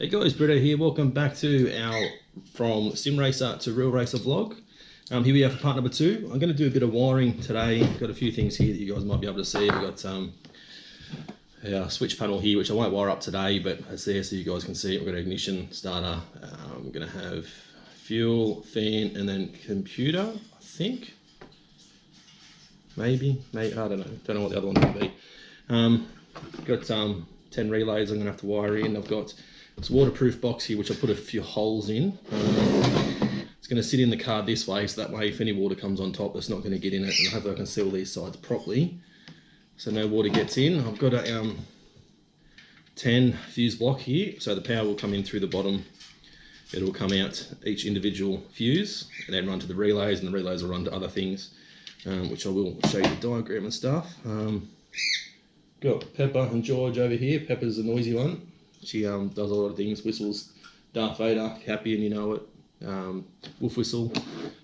Hey guys, Brito here. Welcome back to our From Sim Racer to Real Racer vlog. Here we are for part number 2. I'm going to do a bit of wiring today. Got a few things here that you guys might be able to see. I've got our switch panel here, which I won't wire up today, but it's there so you guys can see it. We've got an ignition starter. We're going to have fuel, fan, and then computer, I think. Maybe, I don't know. Don't know what the other one's going to be. Got 10 relays I'm going to have to wire in. I've got this waterproof box here, which I put a few holes in. It's going to sit in the car this way, so that way if any water comes on top, it's not going to get in it, and hopefully I can seal these sides properly so no water gets in. I've got a 10 fuse block here, so the power will come in through the bottom. It'll come out each individual fuse and then run to the relays, and the relays will run to other things, which I will show you the diagram and stuff. Got Pepper and George over here. Pepper's the noisy one. She does a lot of things, whistles Darth Vader, Happy and You Know It, Wolf Whistle, a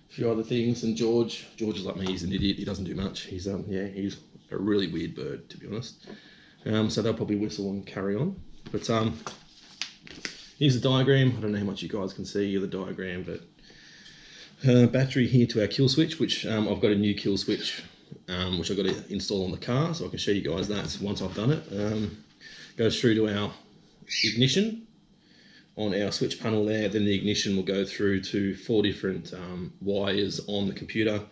few other things. And George is like me, he's an idiot, he doesn't do much. He's he's a really weird bird, to be honest. So they'll probably whistle and carry on. But here's the diagram. I don't know how much you guys can see the diagram, but battery here to our kill switch, which I've got a new kill switch, which I've got to install on the car, so I can show you guys that once I've done it. Goes through to our ignition on our switch panel there. Then the ignition will go through to 4 different wires on the computer.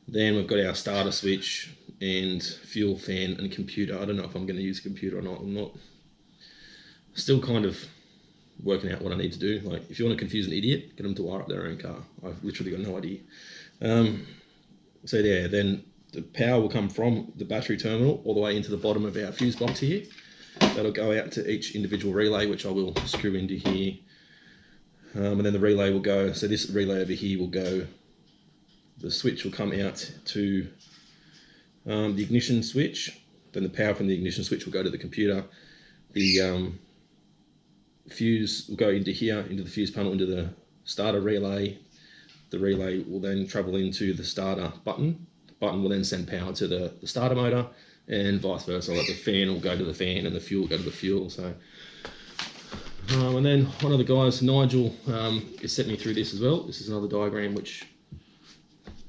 Then we've got our starter switch and fuel, fan and computer. I don't know if I'm going to use a computer or not. I'm not, still kind of working out what I need to do. Like, if you want to confuse an idiot, get them to wire up their own car. I've literally got no idea. So yeah, then the power will come from the battery terminal all the way into the bottom of our fuse box here. That'll go out to each individual relay, which I will screw into here. And then the relay will go, so this relay over here will go, the switch will come out to the ignition switch. Then the power from the ignition switch will go to the computer. The fuse will go into here, into the fuse panel, into the starter relay. The relay will then travel into the starter button. The button will then send power to the starter motor, and vice versa. Like, the fan will go to the fan and the fuel will go to the fuel. So, and then one of the guys, Nigel, has sent me through this as well. This is another diagram, which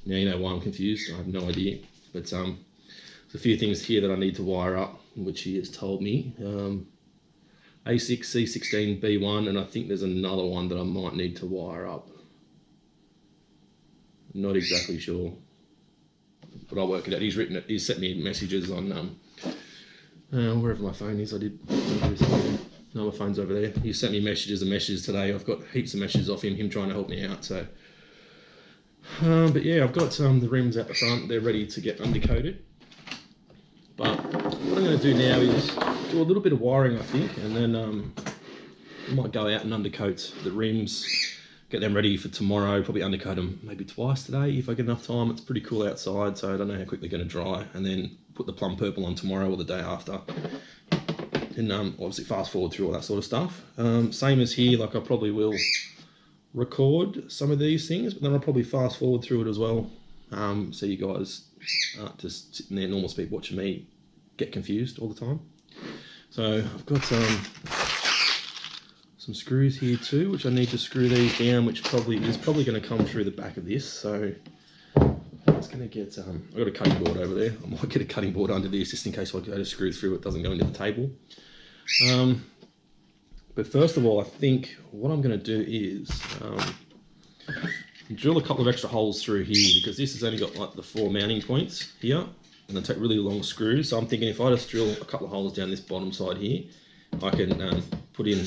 now you know why I'm confused. I have no idea, but there's a few things here that I need to wire up, which he has told me. A6, C16, B1, and I think there's another one that I might need to wire up. Not exactly sure, but I'll work it out. He's written it. He's sent me messages on wherever my phone is. No, my phone's over there. He sent me messages and messages today. I've got heaps of messages off him trying to help me out. So, but yeah, I've got the rims out the front. They're ready to get undercoated. But what I'm going to do now is do a little bit of wiring, I think, and then I might go out and undercoat the rims. Get them ready for tomorrow, probably undercoat them maybe twice today if I get enough time. It's pretty cool outside, so I don't know how quickly they're going to dry. And then put the plum purple on tomorrow or the day after. And obviously fast forward through all that sort of stuff. Same as here, like I probably will record some of these things, but then I'll probably fast forward through it as well. So you guys aren't just sitting there normal speed watching me get confused all the time. So I've got some screws here too, which I need to screw these down, which is probably going to come through the back of this. So it's going to get, I've got a cutting board over there. I might get a cutting board under this just in case I go to screw through it doesn't go into the table. But first of all, I think what I'm going to do is drill a couple of extra holes through here, because this has only got like the 4 mounting points here, and they take really long screws. So I'm thinking if I just drill a couple of holes down this bottom side here, I can put in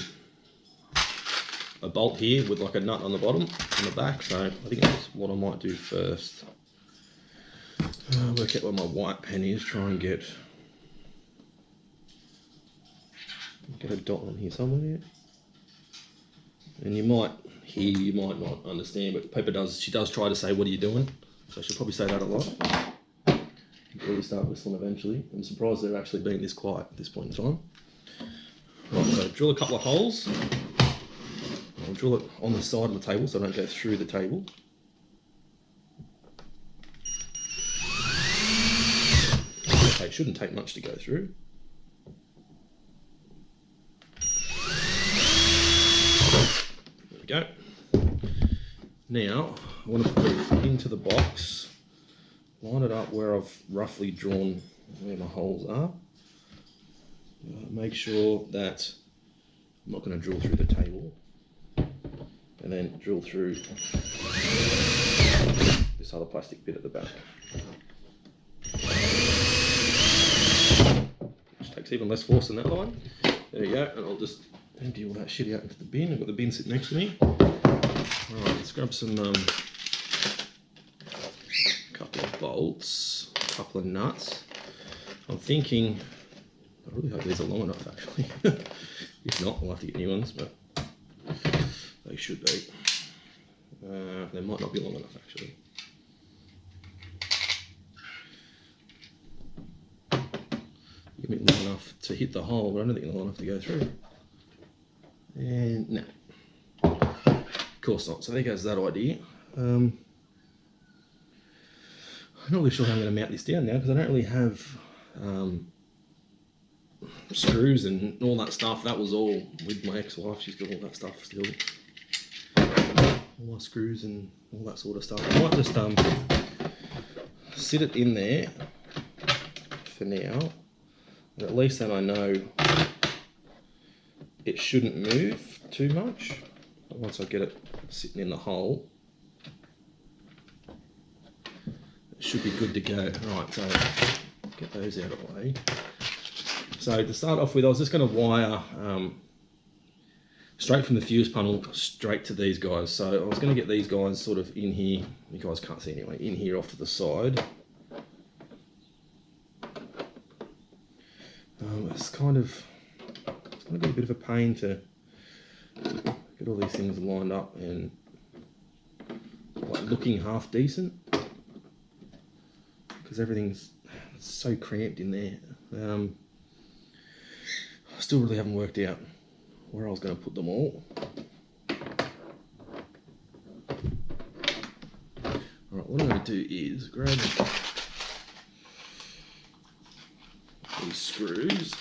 a bolt here with like a nut on the bottom and the back. So I think that's what I might do first. Work out where my white pen is, try and get a dot on here somewhere. And you might not understand, but Pepper she does try to say, "What are you doing?" So she'll probably say that a lot until we start whistling eventually. I'm surprised they're actually being this quiet at this point in time. Right, so drill a couple of holes. I'll drill it on the side of the table so I don't go through the table. Okay, it shouldn't take much to go through. we go. Now, I want to put it into the box, line it up where I've roughly drawn where my holes are. Make sure that I'm not going to drill through the table, and then drill through this other plastic bit at the back, which takes even less force than that other one. There we go, and I'll just empty all that shit out into the bin. I've got the bin sitting next to me. Alright, let's grab some couple of bolts, a couple of nuts. I'm thinking, I really hope these are long enough actually. If not, we'll have to get new ones, but they should be. They might not be long enough actually. Give me long enough to hit the hole, but I don't think they're long enough to go through. And no. Of course not. So there goes that idea. I'm not really sure how I'm going to mount this down now because I don't really have screws and all that stuff. That was all with my ex-wife. She's got all that stuff still. All my screws and all that sort of stuff. I might just sit it in there for now. But at least then I know it shouldn't move too much. But once I get it sitting in the hole, it should be good to go. Right, so get those out of the way. So to start off with, I was just going to wire straight from the fuse panel straight to these guys. So I was going to get these guys sort of in here. You guys can't see anyway. In here off to the side. It's going to be a bit of a pain to get all these things lined up and like looking half decent because everything's so cramped in there. I still really haven't worked out where I was going to put them all. Alright, what I'm going to do is grab these screws.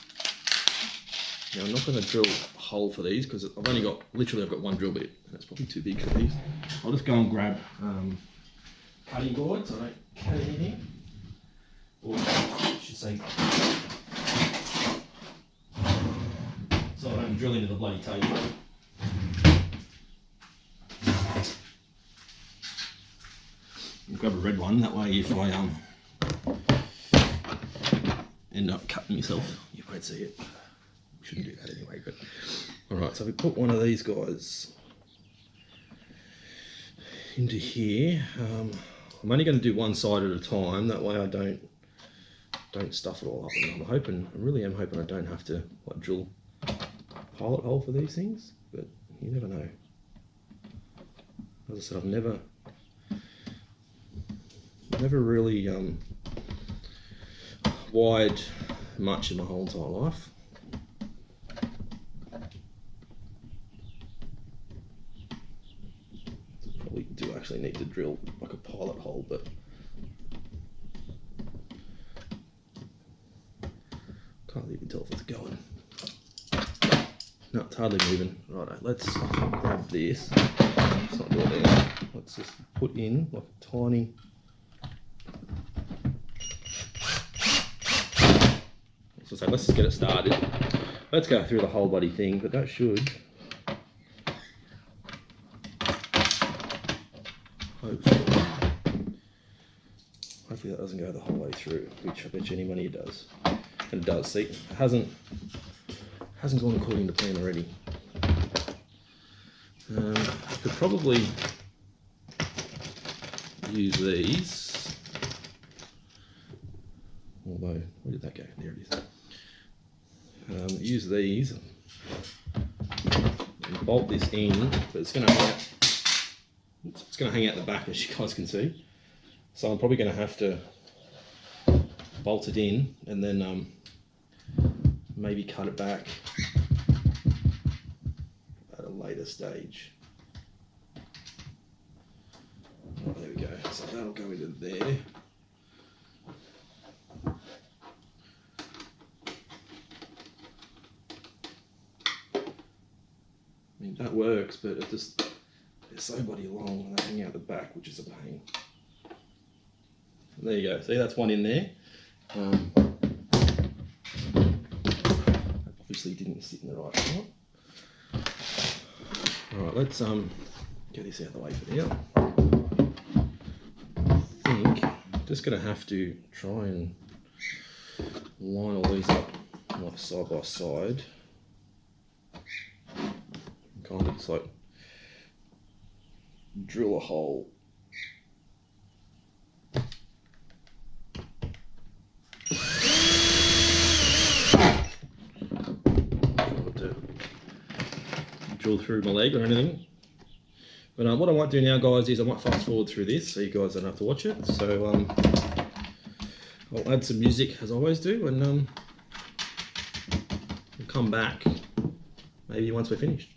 Now I'm not going to drill a hole for these because I've only got, literally I've got one drill bit. That's probably too big for these. I'll just go and grab cutting board so I don't cut anything. Or I should say, so I don't drill into the bloody table. I'll grab a red one, that way if I end up cutting myself, you won't see it. Shouldn't do that anyway, but alright, so we put one of these guys into here. I'm only going to do one side at a time, that way I don't stuff it all up. And I really am hoping I don't have to like drill a pilot hole for these things, but you never know. As I said, I've never really wired much in my whole entire life. Probably do actually need to drill like a pilot hole, but can't even tell if it's going. No, it's hardly moving. Righto, let's grab this. Let's not do it there. Let's just put in like a tiny. So let's just get it started. Let's go through the whole bloody thing, but that should hopefully that doesn't go the whole way through, which I bet you any money it does. And it does. See, it hasn't gone according to plan already. I could probably use these, although where did that go? There it is. Use these and bolt this in, but it's going to hang out the back, as you guys can see. So I'm probably going to have to bolt it in and then maybe cut it back at a later stage. Oh, there we go. So that'll go into there. I mean, that works, but it just They're so bloody long and they hang out the back, which is a pain. There you go. See, that's one in there. Obviously didn't sit in the right spot. Alright, let's get this out of the way for now. I think I'm just going to have to try and line all these up like side by side. Kind of just like drill a hole. Drill through my leg or anything. But what I might do now, guys, is I might fast forward through this so you guys don't have to watch it. So I'll add some music as I always do, and we'll come back maybe once we're finished.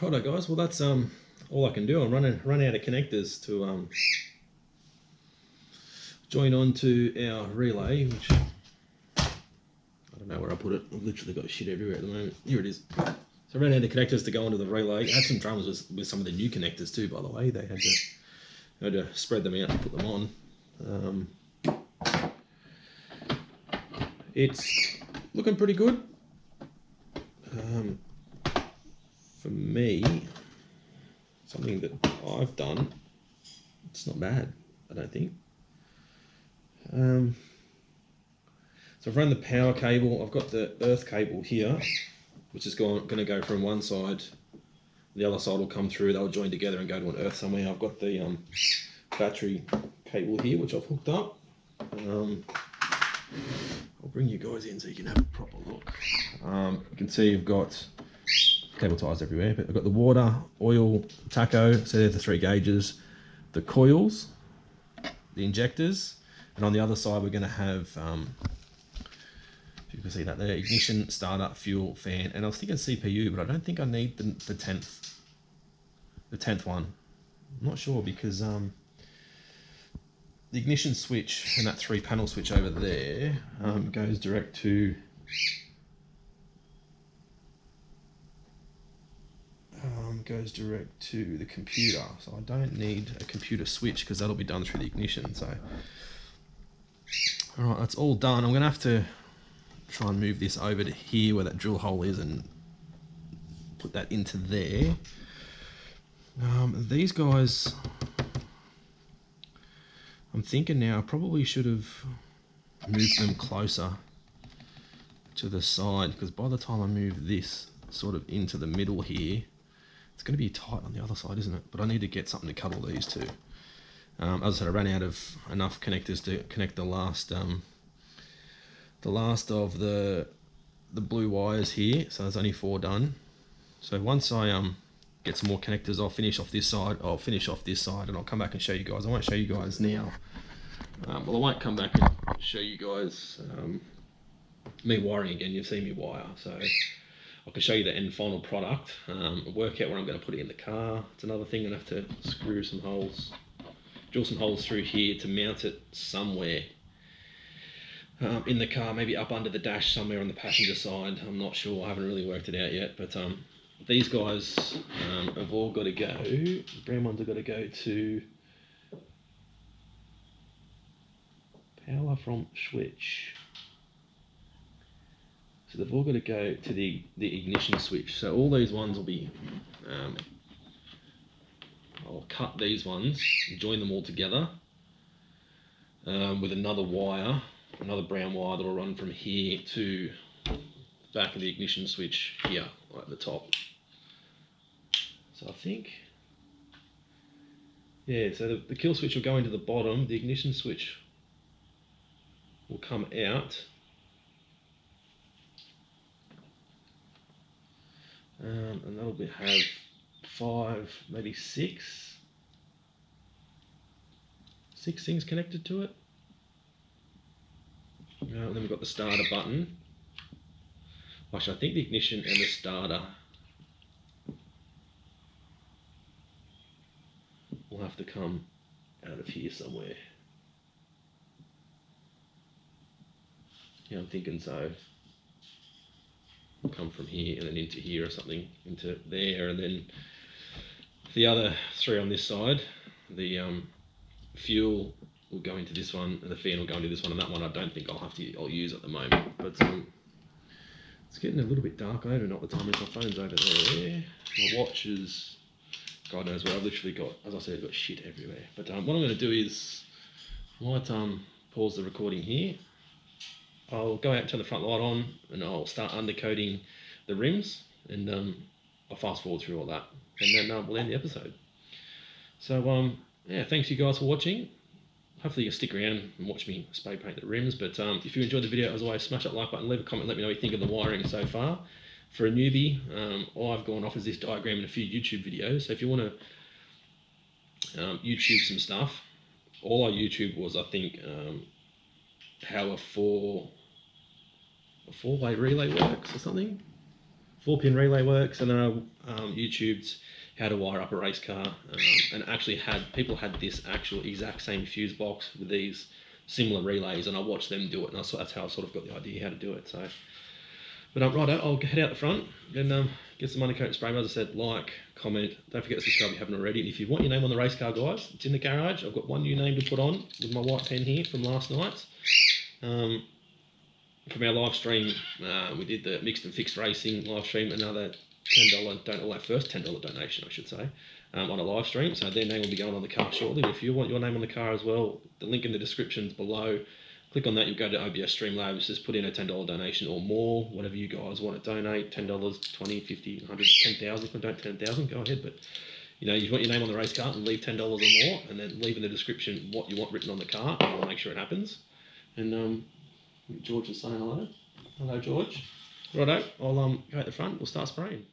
Righto guys, well that's all I can do. I'm running out of connectors to join on to our relay, which I don't know where I put it. I've literally got shit everywhere at the moment. Here it is. So I ran out of connectors to go onto the relay. I had some dramas with some of the new connectors too, by the way. They had to spread them out and put them on. It's looking pretty good. For me, something that I've done, it's not bad, I don't think. So I've run the power cable. I've got the earth cable here, which is going to go from one side. The other side will come through. They'll join together and go to an earth somewhere. I've got the battery cable here, which I've hooked up. I'll bring you guys in so you can have a proper look. You can see you've got cable ties everywhere, but I've got the water, oil, taco, so there's the 3 gauges, the coils, the injectors, and on the other side we're going to have, if you can see that there, ignition, starter, fuel, fan, and I was thinking CPU, but I don't think I need the 10th one. I'm not sure because the ignition switch and that 3-panel switch over there goes direct to the computer, so I don't need a computer switch because that'll be done through the ignition. So alright, that's all done. I'm gonna have to try and move this over to here where that drill hole is and put that into there. These guys, I'm thinking now I probably should have moved them closer to the side, because by the time I move this sort of into the middle here, it's going to be tight on the other side, isn't it? But I need to get something to couple these two. As I said, I ran out of enough connectors to connect the last of the blue wires here, so there's only 4 done. So once I get some more connectors, I'll finish off this side, and I'll come back and show you guys. I won't show you guys now. Well, I won't come back and show you guys me wiring again. You've seen me wire, so I can show you the end final product, work out where I'm going to put it in the car. It's another thing, I'm going to have to screw some holes, drill some holes through here to mount it somewhere in the car, maybe up under the dash somewhere on the passenger side. I'm not sure, I haven't really worked it out yet, but these guys have all got to go, the brown ones have got to go to power from switch. So they've all got to go to the ignition switch. So all these ones will be, I'll cut these ones, join them all together with another wire, another brown wire that'll run from here to the back of the ignition switch here, right at the top. So I think, yeah, so the kill switch will go into the bottom, the ignition switch will come out. And that'll have 5, maybe 6 things connected to it. And then we've got the starter button. Actually, I think the ignition and the starter will have to come out of here somewhere. Yeah, I'm thinking so. Come from here and then into here or something, into there, and then the other 3 on this side. The fuel will go into this one, and the fan will go into this one, and that one I don't think I'll use at the moment. But it's getting a little bit dark. I don't know what the time is. My phone's over there. My watch is, God knows where. I've literally got, as I said, I've got shit everywhere. But what I'm going to do is I might pause the recording here. I'll go out and turn the front light on, and I'll start undercoating the rims, and I'll fast forward through all that, and then we'll end the episode. So yeah, thanks you guys for watching. Hopefully you'll stick around and watch me spray paint the rims. But if you enjoyed the video, as always, smash that like button, leave a comment, let me know what you think of the wiring so far. For a newbie, all I've gone off is this diagram and a few YouTube videos. So if you want to YouTube some stuff, all I YouTube was, I think, how a four-way relay works or something. 4-pin relay works, and then I YouTubed how to wire up a race car, and actually people had this actual exact same fuse box with these similar relays, and I watched them do it, and that's how I sort of got the idea how to do it. So, but right, I'll head out the front and get some undercoat and spray. As I said, like, comment, don't forget to subscribe if you haven't already. And if you want your name on the race car, guys, it's in the garage. I've got one new name to put on with my white pen here from last night. From our live stream, we did the mixed and fixed racing live stream, another first $10 donation, I should say, on a live stream. So their name will be going on the car shortly. But if you want your name on the car as well, the link in the description is below. Click on that, you'll go to OBS Streamlabs, just put in a $10 donation or more, whatever you guys want to donate, $10, $20, $50, $100, $10,000. If I don't 10,000, go ahead. But you know, you want your name on the race car and leave $10 or more, and then leave in the description what you want written on the car, and I'll make sure it happens. And George is saying hello. Hello, George. Righto, I'll go at the front, we'll start spraying.